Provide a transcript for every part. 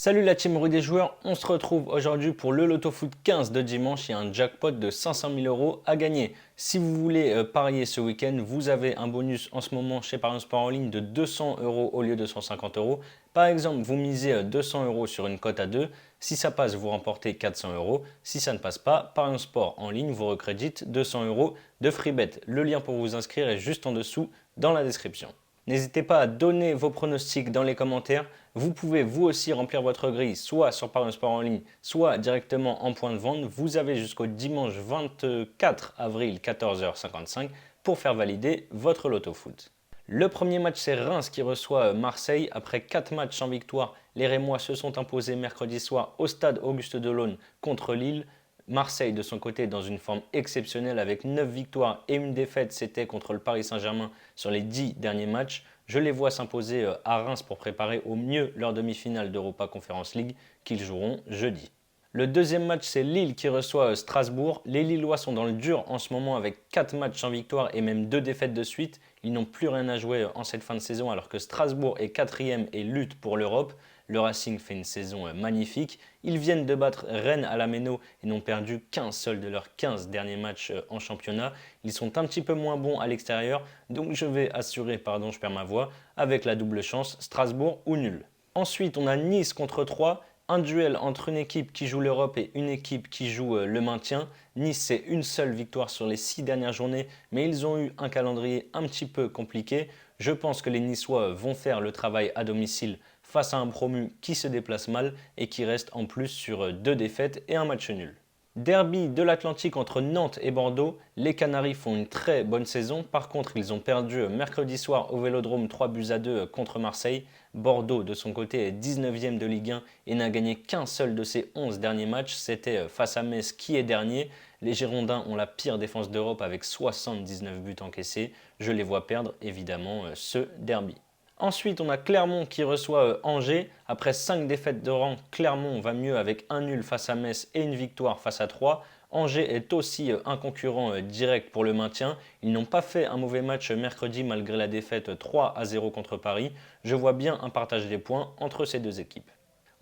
Salut la team rue des joueurs, on se retrouve aujourd'hui pour le Loto Foot 15 de dimanche. Il y a un jackpot de 500 000 euros à gagner. Si vous voulez parier ce week-end, vous avez un bonus en ce moment chez Paris Sport en ligne de 200 euros au lieu de 150 euros. Par exemple, vous misez 200 euros sur une cote à 2. Si ça passe, vous remportez 400 euros. Si ça ne passe pas, Paris Sport en ligne vous recrédite 200 euros de free bet. Le lien pour vous inscrire est juste en dessous dans la description. N'hésitez pas à donner vos pronostics dans les commentaires. Vous pouvez vous aussi remplir votre grille soit sur Paris Sport en ligne, soit directement en point de vente. Vous avez jusqu'au dimanche 24 avril 14h55 pour faire valider votre Loto Foot. Le premier match, c'est Reims qui reçoit Marseille. Après 4 matchs sans victoire, les Rémois se sont imposés mercredi soir au stade Auguste Delaune contre Lille. Marseille, de son côté, dans une forme exceptionnelle avec 9 victoires et une défaite, c'était contre le Paris Saint-Germain sur les 10 derniers matchs. Je les vois s'imposer à Reims pour préparer au mieux leur demi-finale d'Europa Conference League qu'ils joueront jeudi. Le deuxième match, c'est Lille qui reçoit Strasbourg. Les Lillois sont dans le dur en ce moment avec 4 matchs sans victoire et même 2 défaites de suite. Ils n'ont plus rien à jouer en cette fin de saison alors que Strasbourg est 4e et lutte pour l'Europe. Le Racing fait une saison magnifique. Ils viennent de battre Rennes à la Méno et n'ont perdu qu'un seul de leurs 15 derniers matchs en championnat. Ils sont un petit peu moins bons à l'extérieur, donc je vais assurer, je perds ma voix, avec la double chance, Strasbourg ou nul. Ensuite, on a Nice contre Troyes. Un duel entre une équipe qui joue l'Europe et une équipe qui joue le maintien. Nice, c'est une seule victoire sur les 6 dernières journées, mais ils ont eu un calendrier un petit peu compliqué. Je pense que les Niçois vont faire le travail à domicile face à un promu qui se déplace mal et qui reste en plus sur 2 défaites et un match nul. Derby de l'Atlantique entre Nantes et Bordeaux, les Canaries font une très bonne saison. Par contre, ils ont perdu mercredi soir au Vélodrome 3-2 contre Marseille. Bordeaux, de son côté, est 19e de Ligue 1 et n'a gagné qu'un seul de ses 11 derniers matchs. C'était face à Metz qui est dernier. Les Girondins ont la pire défense d'Europe avec 79 buts encaissés. Je les vois perdre évidemment ce derby. Ensuite, on a Clermont qui reçoit Angers. Après 5 défaites de rang, Clermont va mieux avec un nul face à Metz et une victoire face à Troyes. Angers est aussi un concurrent direct pour le maintien. Ils n'ont pas fait un mauvais match mercredi malgré la défaite 3-0 contre Paris. Je vois bien un partage des points entre ces deux équipes.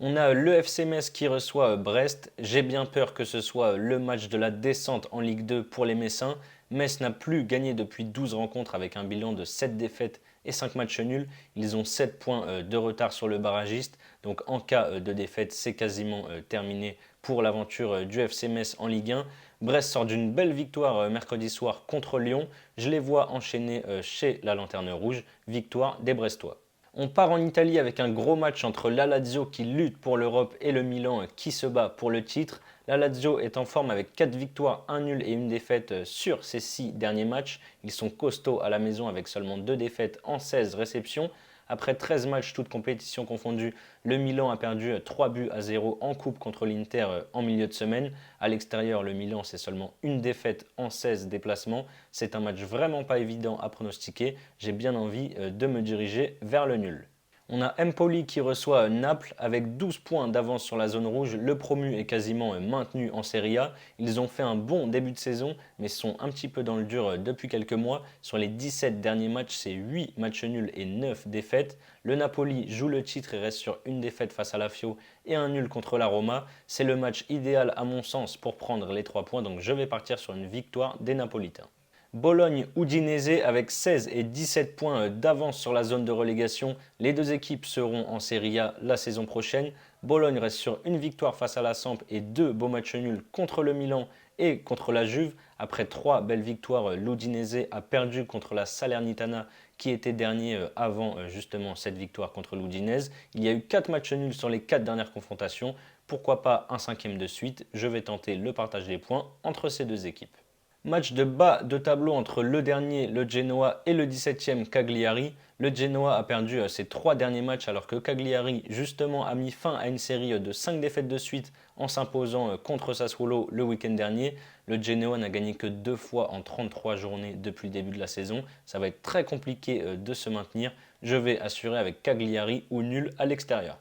On a le FC Metz qui reçoit Brest. J'ai bien peur que ce soit le match de la descente en Ligue 2 pour les Messins. Metz n'a plus gagné depuis 12 rencontres avec un bilan de 7 défaites et 5 matchs nuls. Ils ont 7 points de retard sur le barragiste. Donc en cas de défaite, c'est quasiment terminé pour l'aventure du FC Metz en Ligue 1. Brest sort d'une belle victoire mercredi soir contre Lyon. Je les vois enchaîner chez la Lanterne Rouge. Victoire des Brestois. On part en Italie avec un gros match entre la Lazio qui lutte pour l'Europe et le Milan qui se bat pour le titre. La Lazio est en forme avec 4 victoires, 1 nul et une défaite sur ses 6 derniers matchs. Ils sont costauds à la maison avec seulement 2 défaites en 16 réceptions. Après 13 matchs, toutes compétitions confondues, le Milan a perdu 3-0 en coupe contre l'Inter en milieu de semaine. À l'extérieur, le Milan, c'est seulement une défaite en 16 déplacements. C'est un match vraiment pas évident à pronostiquer. J'ai bien envie de me diriger vers le nul. On a Empoli qui reçoit Naples avec 12 points d'avance sur la zone rouge. Le promu est quasiment maintenu en Serie A. Ils ont fait un bon début de saison mais sont un petit peu dans le dur depuis quelques mois. Sur les 17 derniers matchs, c'est 8 matchs nuls et 9 défaites. Le Napoli joue le titre et reste sur une défaite face à la Fio et un nul contre la Roma. C'est le match idéal à mon sens pour prendre les 3 points, donc je vais partir sur une victoire des Napolitains. Bologne-Udinese avec 16 et 17 points d'avance sur la zone de relégation. Les deux équipes seront en Serie A la saison prochaine. Bologne reste sur une victoire face à la Samp et 2 beaux matchs nuls contre le Milan et contre la Juve. Après 3 belles victoires, l'Udinese a perdu contre la Salernitana qui était dernier avant justement cette victoire contre l'Udinese. Il y a eu 4 matchs nuls sur les 4 dernières confrontations. Pourquoi pas un 5e de suite? Je vais tenter le partage des points entre ces deux équipes. Match de bas de tableau entre le dernier, le Genoa, et le 17e Cagliari. Le Genoa a perdu ses 3 derniers matchs alors que Cagliari justement a mis fin à une série de 5 défaites de suite en s'imposant contre Sassuolo le week-end dernier. Le Genoa n'a gagné que 2 fois en 33 journées depuis le début de la saison. Ça va être très compliqué de se maintenir. Je vais assurer avec Cagliari ou nul à l'extérieur.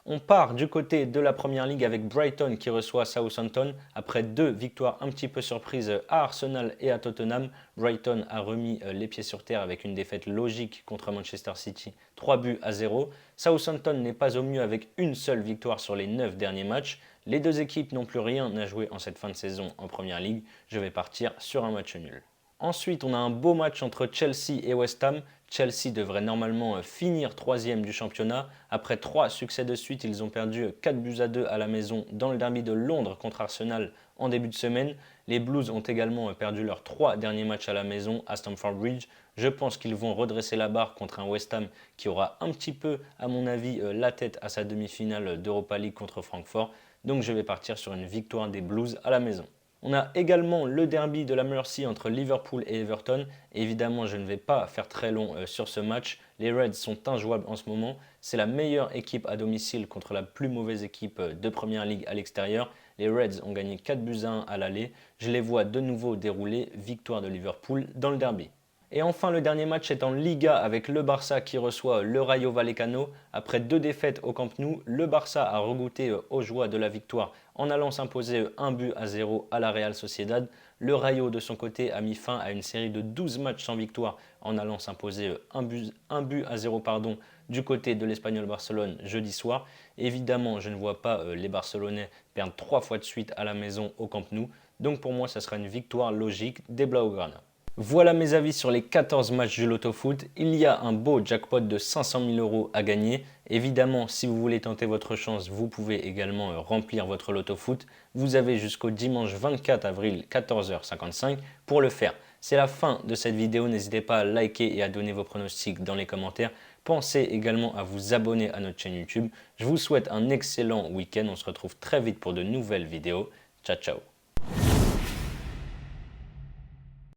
On part du côté de la Première Ligue avec Brighton qui reçoit Southampton. Après 2 victoires un petit peu surprises à Arsenal et à Tottenham, Brighton a remis les pieds sur terre avec une défaite logique contre Manchester City, 3-0. Southampton n'est pas au mieux avec une seule victoire sur les 9 derniers matchs. Les deux équipes n'ont plus rien à jouer en cette fin de saison en Première Ligue. Je vais partir sur un match nul. Ensuite, on a un beau match entre Chelsea et West Ham. Chelsea devrait normalement finir 3e du championnat. Après 3 succès de suite, ils ont perdu 4-2 à la maison dans le derby de Londres contre Arsenal en début de semaine. Les Blues ont également perdu leurs 3 derniers matchs à la maison à Stamford Bridge. Je pense qu'ils vont redresser la barre contre un West Ham qui aura un petit peu, à mon avis, la tête à sa demi-finale d'Europa League contre Francfort. Donc je vais partir sur une victoire des Blues à la maison. On a également le derby de la Mercy entre Liverpool et Everton. Évidemment, je ne vais pas faire très long sur ce match. Les Reds sont injouables en ce moment. C'est la meilleure équipe à domicile contre la plus mauvaise équipe de Première Ligue à l'extérieur. Les Reds ont gagné 4-1 à l'aller. Je les vois de nouveau dérouler. Victoire de Liverpool dans le derby. Et enfin, le dernier match est en Liga avec le Barça qui reçoit le Rayo Vallecano. Après 2 défaites au Camp Nou, le Barça a regoûté aux joies de la victoire en allant s'imposer 1-0 à la Real Sociedad. Le Rayo, de son côté, a mis fin à une série de 12 matchs sans victoire en allant s'imposer 1-0 du côté de l'Espagnol Barcelone jeudi soir. Évidemment, je ne vois pas les Barcelonais perdre 3 fois de suite à la maison au Camp Nou. Donc pour moi, ça sera une victoire logique des Blaugrana. Voilà mes avis sur les 14 matchs du Loto Foot. Il y a un beau jackpot de 500 000 € à gagner. Évidemment, si vous voulez tenter votre chance, vous pouvez également remplir votre Loto Foot. Vous avez jusqu'au dimanche 24 avril 14h55 pour le faire. C'est la fin de cette vidéo. N'hésitez pas à liker et à donner vos pronostics dans les commentaires. Pensez également à vous abonner à notre chaîne YouTube. Je vous souhaite un excellent week-end. On se retrouve très vite pour de nouvelles vidéos. Ciao, ciao.